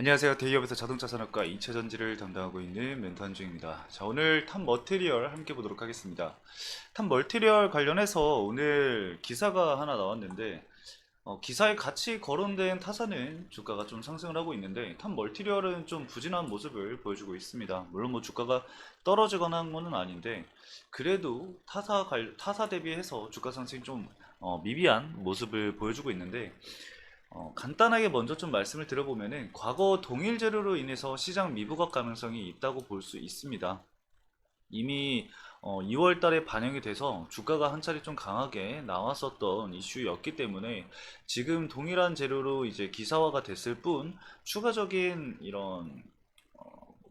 안녕하세요. 대기업에서 자동차 산업과 2차 전지를 담당하고 있는 멘토 한주입니다. 자, 오늘 탑 머티리얼 함께 보도록 하겠습니다. 탑 머티리얼 관련해서 오늘 기사가 하나 나왔는데 기사에 같이 거론된 타사는 주가가 좀 상승을 하고 있는데 탑 멀티리얼은 좀 부진한 모습을 보여주고 있습니다. 물론 뭐 주가가 떨어지거나 한 거는 아닌데 그래도 타사 대비해서 주가 상승이 좀 미비한 모습을 보여주고 있는데 간단하게 먼저 좀 말씀을 드려보면은 과거 동일 재료로 인해서 시장 미분각 가능성이 있다고 볼 수 있습니다. 이미 2월 달에 반영이 돼서 주가가 한 차례 좀 강하게 나왔었던 이슈였기 때문에 지금 동일한 재료로 이제 기사화가 됐을 뿐 추가적인 이런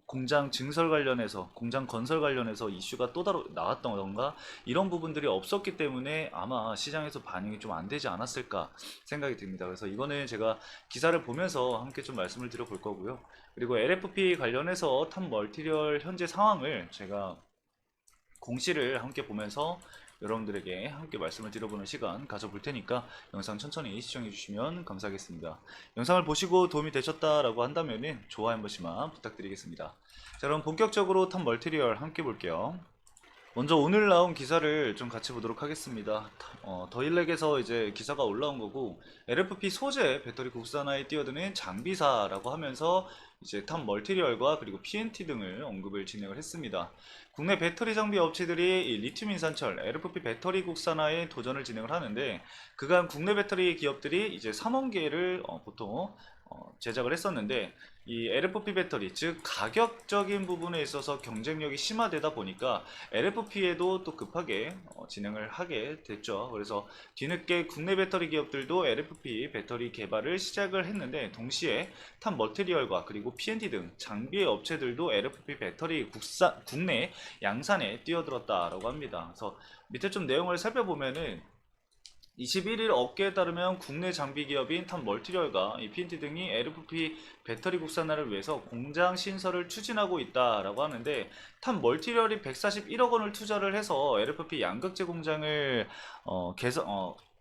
공장 증설 관련해서 공장 건설 관련해서 이슈가 또 따로 나왔던가 이런 부분들이 없었기 때문에 아마 시장에서 반영이 좀 안 되지 않았을까 생각이 듭니다. 그래서 이거는 제가 기사를 보면서 함께 좀 말씀을 드려볼 거고요. 그리고 LFP 관련해서 탑 멀티리얼 현재 상황을 제가 공시를 함께 보면서 여러분들에게 함께 말씀을 드려보는 시간 가져볼 테니까 영상 천천히 시청해 주시면 감사하겠습니다. 영상을 보시고 도움이 되셨다라고 한다면 좋아요 한 번씩만 부탁드리겠습니다. 자, 그럼 본격적으로 탑 멀티리얼 함께 볼게요. 먼저 오늘 나온 기사를 좀 같이 보도록 하겠습니다. 더일렉에서 이제 기사가 올라온 거고 LFP 소재 배터리 국산화에 뛰어드는 장비사라고 하면서 이제 탑 멀티리얼과 그리고 PNT 등을 언급을 진행을 했습니다. 국내 배터리 장비 업체들이 이 리튬 인산철 LFP 배터리 국산화에 도전을 진행을 하는데 그간 국내 배터리 기업들이 이제 3원계를 보통 제작을 했었는데 이 LFP 배터리 즉 가격적인 부분에 있어서 경쟁력이 심화되다 보니까 LFP에도 또 급하게 진행을 하게 됐죠. 그래서 뒤늦게 국내 배터리 기업들도 LFP 배터리 개발을 시작을 했는데 동시에 탑 머티리얼과 그리고 PNT 등 장비 업체들도 LFP 배터리 국내 양산에 뛰어들었다라고 합니다. 그래서 밑에 좀 내용을 살펴보면은 21일 업계에 따르면 국내 장비 기업인 탑 멀티리얼과 PNT 등이 LFP 배터리 국산화를 위해서 공장 신설을 추진하고 있다라고 하는데 탑 멀티리얼이 141억 원을 투자를 해서 LFP 양극재 공장을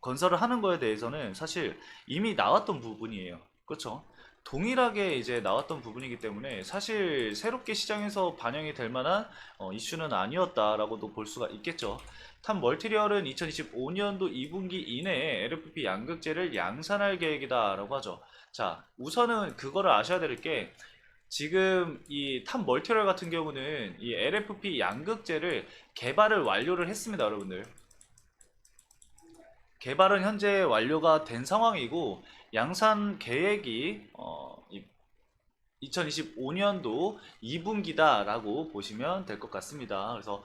건설을 하는 거에 대해서는 사실 이미 나왔던 부분이에요. 그렇죠? 동일하게 이제 나왔던 부분이기 때문에 사실 새롭게 시장에서 반영이 될 만한 이슈는 아니었다라고도 볼 수가 있겠죠. 탑 멀티리얼은 2025년도 2분기 이내에 LFP 양극재를 양산할 계획이다라고 하죠. 자, 우선은 그거를 아셔야 될 게 지금 이 탑 멀티리얼 같은 경우는 이 LFP 양극재를 개발을 완료를 했습니다, 여러분들. 개발은 현재 완료가 된 상황이고 양산 계획이 2025년도 2분기다라고 보시면 될 것 같습니다. 그래서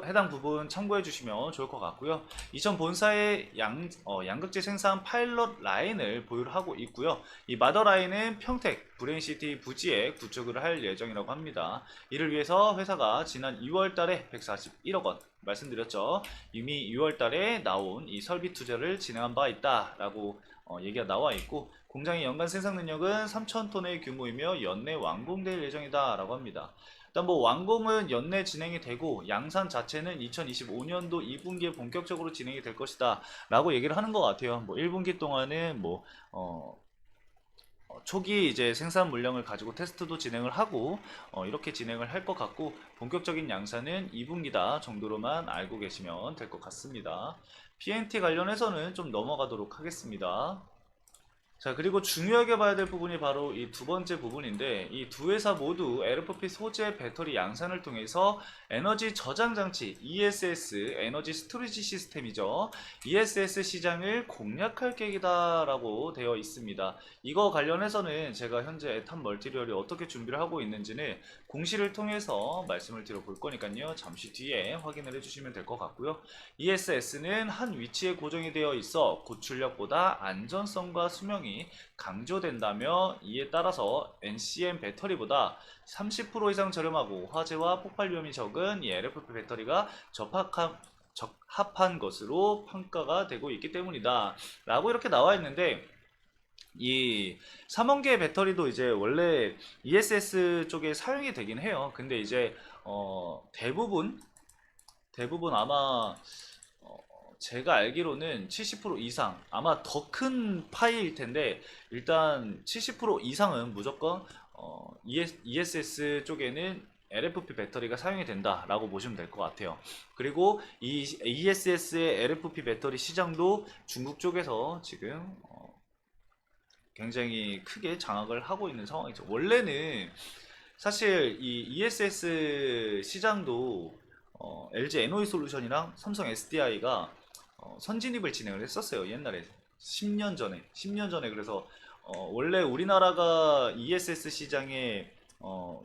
해당 부분 참고해 주시면 좋을 것 같고요. 이전 본사의 양극재 생산 파일럿 라인을 보유를 하고 있고요. 이 마더 라인은 평택 브레인시티 부지에 구축을 할 예정이라고 합니다. 이를 위해서 회사가 지난 2월 달에 141억 원 말씀드렸죠. 이미 6월 달에 나온 이 설비 투자를 진행한 바 있다라고 얘기가 나와 있고 공장의 연간 생산 능력은 3,000톤의 규모이며 연내 완공될 예정이다 라고 합니다. 일단 뭐 완공은 연내 진행이 되고 양산 자체는 2025년도 2분기에 본격적으로 진행이 될 것이다 라고 얘기를 하는 것 같아요. 뭐 1분기 동안은 뭐 초기 이제 생산 물량을 가지고 테스트도 진행을 하고 이렇게 진행을 할 것 같고 본격적인 양산은 2분기다 정도로만 알고 계시면 될 것 같습니다. PNT 관련해서는 좀 넘어가도록 하겠습니다. 자, 그리고 중요하게 봐야 될 부분이 바로 이 두 번째 부분인데 이 두 회사 모두 LFP 소재 배터리 양산을 통해서 에너지 저장 장치 ESS 에너지 스토리지 시스템이죠. ESS 시장을 공략할 계획이다라고 되어 있습니다. 이거 관련해서는 제가 현재 탑 멀티리얼이 어떻게 준비를 하고 있는지는 공시를 통해서 말씀을 드려볼 거니까요. 잠시 뒤에 확인을 해주시면 될 것 같고요. ESS는 한 위치에 고정이 되어 있어 고출력보다 안전성과 수명이 강조된다며 이에 따라서 NCM 배터리보다 30% 이상 저렴하고 화재와 폭발 위험이 적은 이 LFP 배터리가 적합한 것으로 평가가 되고 있기 때문이다 라고 이렇게 나와 있는데 이 3원계 배터리도 이제 원래 ESS 쪽에 사용이 되긴 해요. 근데 이제 대부분 아마 제가 알기로는 70% 이상, 아마 더 큰 파이일 텐데 일단 70% 이상은 무조건 ESS 쪽에는 LFP 배터리가 사용이 된다라고 보시면 될 것 같아요. 그리고 이 ESS의 LFP 배터리 시장도 중국 쪽에서 지금 굉장히 크게 장악을 하고 있는 상황이죠. 원래는 사실 이 ESS 시장도 LG 에노이 솔루션이랑 삼성 SDI가 선진입을 진행을 했었어요. 옛날에 10년 전에 10년 전에. 그래서 원래 우리나라가 ESS 시장에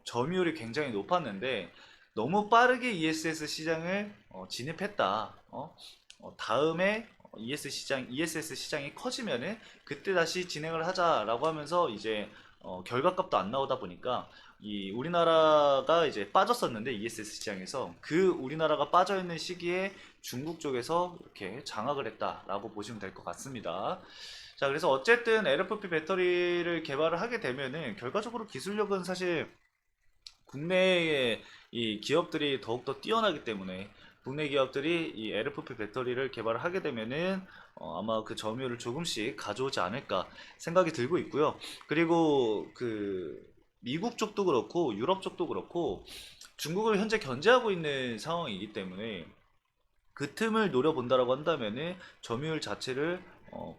점유율이 굉장히 높았는데 너무 빠르게 ESS 시장을 진입했다. 다음에 ESS 시장이 커지면은 그때 다시 진행을 하자라고 하면서 이제 결과값도 안 나오다 보니까 이 우리나라가 이제 빠졌었는데 ESS 시장에서 그 우리나라가 빠져 있는 시기에 중국 쪽에서 이렇게 장악을 했다라고 보시면 될 것 같습니다. 자, 그래서 어쨌든 LFP 배터리를 개발을 하게 되면은 결과적으로 기술력은 사실 국내의 이 기업들이 더욱더 뛰어나기 때문에 국내 기업들이 이 LFP 배터리를 개발을 하게 되면은 아마 그 점유율을 조금씩 가져오지 않을까 생각이 들고 있고요. 그리고 그 미국 쪽도 그렇고 유럽 쪽도 그렇고 중국을 현재 견제하고 있는 상황이기 때문에 그 틈을 노려본다라고 한다면은 점유율 자체를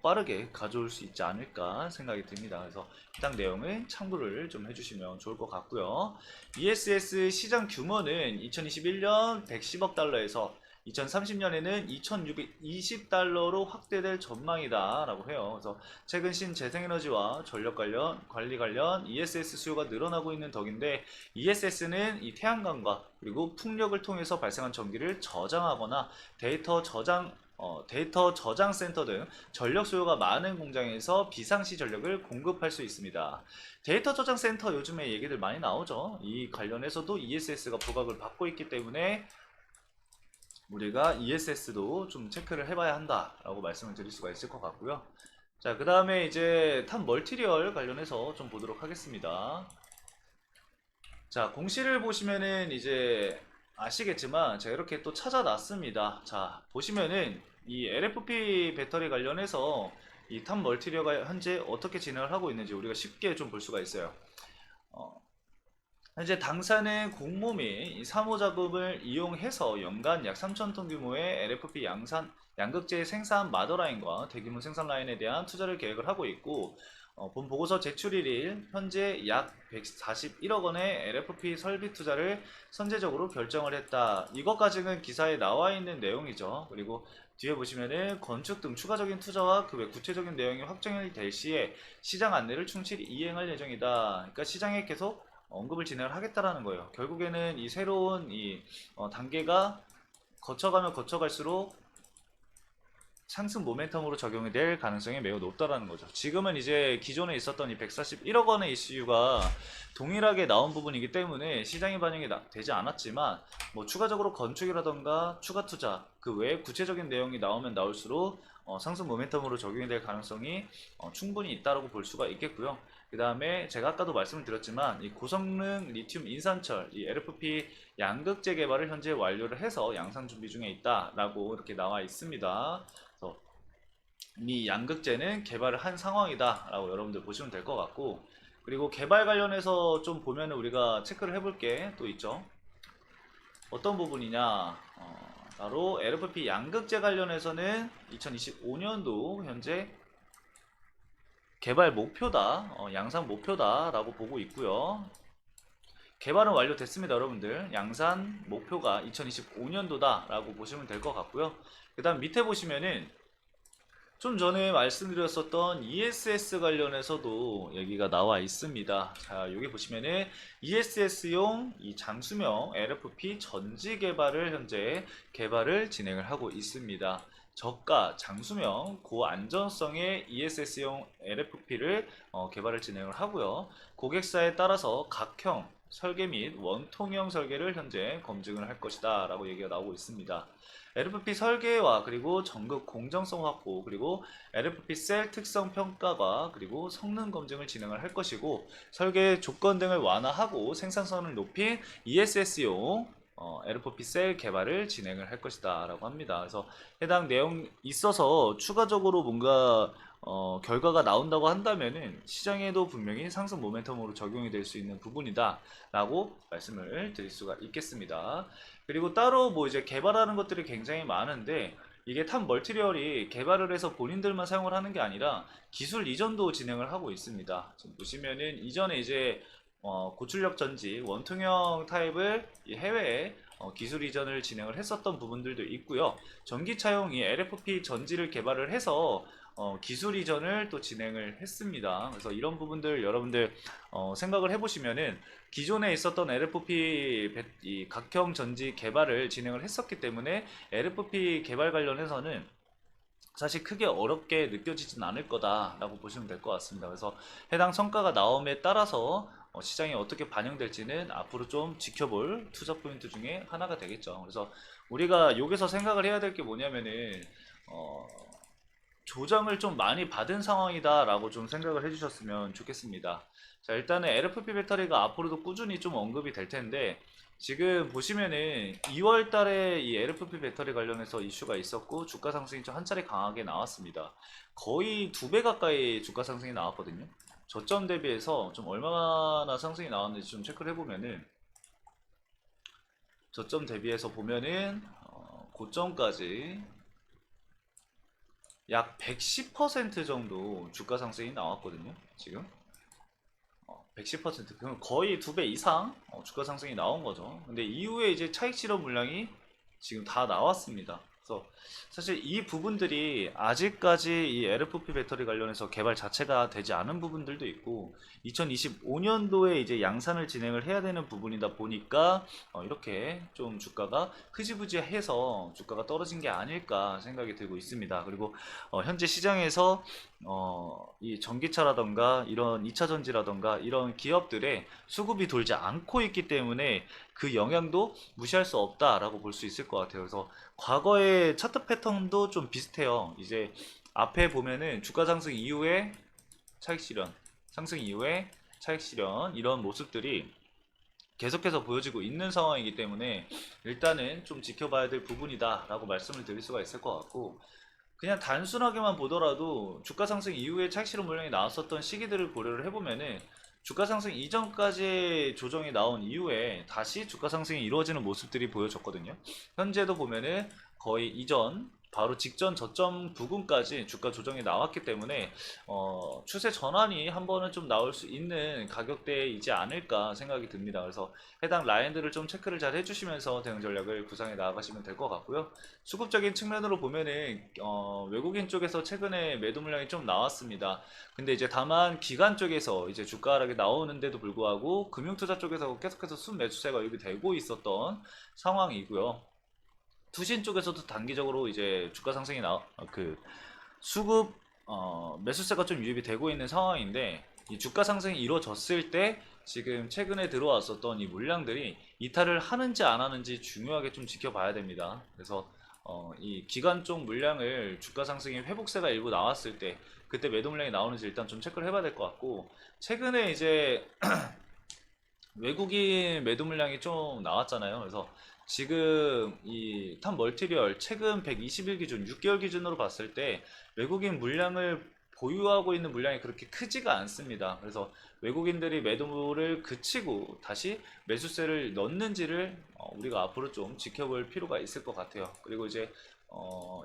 빠르게 가져올 수 있지 않을까 생각이 듭니다. 그래서 해당 내용을 참고를 좀 해주시면 좋을 것 같고요. ESS 시장 규모는 2021년 110억 달러에서 2030년에는 2620달러로 확대될 전망이다 라고 해요. 그래서 최근 신재생에너지와 전력 관리 관련 ESS 수요가 늘어나고 있는 덕인데, ESS는 이 태양광과 그리고 풍력을 통해서 발생한 전기를 저장하거나 데이터 저장 센터 등 전력 수요가 많은 공장에서 비상시 전력을 공급할 수 있습니다. 데이터 저장 센터 요즘에 얘기들 많이 나오죠. 이 관련해서도 ESS가 부각을 받고 있기 때문에 우리가 ESS도 좀 체크를 해봐야 한다라고 말씀을 드릴 수가 있을 것 같고요. 자, 그 다음에 이제 탑 멀티리얼 관련해서 좀 보도록 하겠습니다. 자, 공시를 보시면은 이제 아시겠지만 제가 이렇게 또 찾아놨습니다. 자, 보시면은 이 LFP 배터리 관련해서 이 탑 멀티리얼가 현재 어떻게 진행을 하고 있는지 우리가 쉽게 좀 볼 수가 있어요. 어, 현재 당사는 공모 및 사모 자금을 이용해서 연간 약 3,000톤 규모의 LFP 양극재 생산 마더라인과 대규모 생산 라인에 대한 투자를 계획을 하고 있고, 본 보고서 제출일일 현재 약 141억 원의 LFP 설비 투자를 선제적으로 결정을 했다. 이것까지는 기사에 나와 있는 내용이죠. 그리고 뒤에 보시면은 건축 등 추가적인 투자와 그 외 구체적인 내용이 확정이 될 시에 시장 안내를 충실히 이행할 예정이다. 그러니까 시장에 계속 언급을 진행을 하겠다라는 거예요. 결국에는 이 새로운 이 단계가 거쳐가면 거쳐갈수록 상승 모멘텀으로 적용이 될 가능성이 매우 높다라는 거죠. 지금은 이제 기존에 있었던 이 141억 원의 이슈가 동일하게 나온 부분이기 때문에 시장에 반영이 되지 않았지만, 뭐 추가적으로 건축이라던가 추가 투자 그 외에 구체적인 내용이 나오면 나올수록 상승 모멘텀으로 적용이 될 가능성이 충분히 있다라고 볼 수가 있겠고요. 그 다음에 제가 아까도 말씀을 드렸지만 이 고성능 리튬 인산철 이 LFP 양극재 개발을 현재 완료를 해서 양산 준비 중에 있다라고 이렇게 나와 있습니다. 그래서 이 양극재는 개발을 한 상황이다 라고 여러분들 보시면 될 것 같고, 그리고 개발 관련해서 좀 보면 우리가 체크를 해볼 게 또 있죠. 어떤 부분이냐, 바로 LFP 양극재 관련해서는 2025년도 현재 개발 목표다, 양산 목표다 라고 보고 있고요. 개발은 완료됐습니다. 여러분들 양산 목표가 2025년도다 라고 보시면 될 것 같고요. 그 다음 밑에 보시면은 좀 전에 말씀드렸었던 ESS 관련해서도 얘기가 나와 있습니다. 자, 여기 보시면은 ESS용 이 장수명 LFP 전지 개발을 현재 개발을 진행을 하고 있습니다. 저가 장수명 고안전성의 ESS용 LFP를 개발을 진행을 하고요. 고객사에 따라서 각형 설계 및 원통형 설계를 현재 검증을 할 것이다 라고 얘기가 나오고 있습니다. LFP 설계와 그리고 전극 공정성 확보, 그리고 LFP 셀 특성 평가와 그리고 성능 검증을 진행을 할 것이고, 설계 조건 등을 완화하고 생산성을 높인 ESS용 LFP 셀 개발을 진행을 할 것이다 라고 합니다. 그래서 해당 내용 있어서 추가적으로 뭔가 결과가 나온다고 한다면은 시장에도 분명히 상승 모멘텀으로 적용이 될 수 있는 부분이다 라고 말씀을 드릴 수가 있겠습니다. 그리고 따로 뭐 이제 개발하는 것들이 굉장히 많은데, 이게 탑 멀티리얼이 개발을 해서 본인들만 사용을 하는 게 아니라 기술 이전도 진행을 하고 있습니다. 지금 보시면은 이전에 이제 고출력 전지 원통형 타입을 이 해외에 기술 이전을 진행을 했었던 부분들도 있고요. 전기차용이 LFP 전지를 개발을 해서 기술 이전을 또 진행을 했습니다. 그래서 이런 부분들 여러분들 생각을 해보시면은 기존에 있었던 LFP 이 각형 전지 개발을 진행을 했었기 때문에 LFP 개발 관련해서는 사실 크게 어렵게 느껴지진 않을 거다라고 보시면 될 것 같습니다. 그래서 해당 성과가 나옴에 따라서 시장이 어떻게 반영될지는 앞으로 좀 지켜볼 투자 포인트 중에 하나가 되겠죠. 그래서 우리가 여기서 생각을 해야 될 게 뭐냐면은 조정을 좀 많이 받은 상황이다 라고 좀 생각을 해주셨으면 좋겠습니다. 자, 일단은 LFP 배터리가 앞으로도 꾸준히 좀 언급이 될 텐데, 지금 보시면은 2월 달에 이 LFP 배터리 관련해서 이슈가 있었고 주가 상승이 좀 한 차례 강하게 나왔습니다. 거의 2배 가까이 주가 상승이 나왔거든요. 저점 대비해서 좀 얼마나 상승이 나왔는지 좀 체크를 해보면은, 저점 대비해서 보면은 고점까지 약 110% 정도 주가 상승이 나왔거든요. 지금 110%, 그럼 거의 2배 이상 주가 상승이 나온 거죠. 근데 이후에 이제 차익 실현 물량이 지금 다 나왔습니다. 그래서 사실 이 부분들이 아직까지 이 LFP 배터리 관련해서 개발 자체가 되지 않은 부분들도 있고 2025년도에 이제 양산을 진행을 해야 되는 부분이다 보니까 이렇게 좀 주가가 흐지부지해서 주가가 떨어진 게 아닐까 생각이 들고 있습니다. 그리고 현재 시장에서 이 전기차라던가 이런 2차 전지라던가 이런 기업들의 수급이 돌지 않고 있기 때문에 그 영향도 무시할 수 없다라고 볼 수 있을 것 같아요. 그래서 과거의 차트 패턴도 좀 비슷해요. 이제 앞에 보면은 주가 상승 이후에 차익 실현, 상승 이후에 차익 실현, 이런 모습들이 계속해서 보여지고 있는 상황이기 때문에 일단은 좀 지켜봐야 될 부분이다 라고 말씀을 드릴 수가 있을 것 같고, 그냥 단순하게만 보더라도 주가 상승 이후에 차익 실현 물량이 나왔었던 시기들을 고려를 해보면은 주가 상승 이전까지 조정이 나온 이후에 다시 주가 상승이 이루어지는 모습들이 보여졌거든요. 현재도 보면은 거의 이전 바로 직전 저점 부근까지 주가 조정이 나왔기 때문에 추세 전환이 한 번은 좀 나올 수 있는 가격대이지 않을까 생각이 듭니다. 그래서 해당 라인들을 좀 체크를 잘 해주시면서 대응 전략을 구상해 나아가시면 될 것 같고요. 수급적인 측면으로 보면은 외국인 쪽에서 최근에 매도 물량이 좀 나왔습니다. 근데 이제 다만 기관 쪽에서 이제 주가 하락이 나오는데도 불구하고 금융투자 쪽에서 계속해서 순매수세가 유입이 되고 있었던 상황이고요. 투신 쪽에서도 단기적으로 이제 주가 상승이 수급 매수세가 좀 유입이 되고 있는 상황인데, 이 주가 상승이 이루어졌을 때 지금 최근에 들어왔었던 이 물량들이 이탈을 하는지 안 하는지 중요하게 좀 지켜봐야 됩니다. 그래서 이 기관 쪽 물량을 주가 상승이 회복세가 일부 나왔을 때 그때 매도 물량이 나오는지 일단 좀 체크를 해봐야 될 것 같고, 최근에 이제 외국인 매도 물량이 좀 나왔잖아요. 그래서 지금 이 탑 멀티리얼 최근 120일 기준 6개월 기준으로 봤을 때 외국인 물량을 보유하고 있는 물량이 그렇게 크지가 않습니다. 그래서 외국인들이 매도를 그치고 다시 매수세를 넣는지를 우리가 앞으로 좀 지켜볼 필요가 있을 것 같아요. 그리고 이제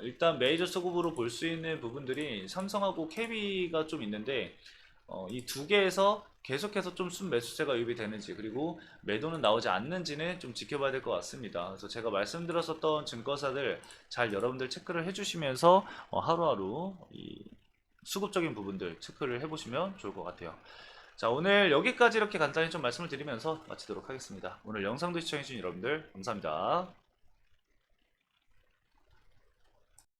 일단 메이저 수급으로 볼 수 있는 부분들이 삼성하고 KB가 좀 있는데, 이 두 개에서 계속해서 좀 순매수세가 유입이 되는지, 그리고 매도는 나오지 않는지는 좀 지켜봐야 될 것 같습니다. 그래서 제가 말씀드렸었던 증거사들 잘 여러분들 체크를 해주시면서 하루하루 이 수급적인 부분들 체크를 해보시면 좋을 것 같아요. 자, 오늘 여기까지 이렇게 간단히 좀 말씀을 드리면서 마치도록 하겠습니다. 오늘 영상도 시청해주신 여러분들 감사합니다.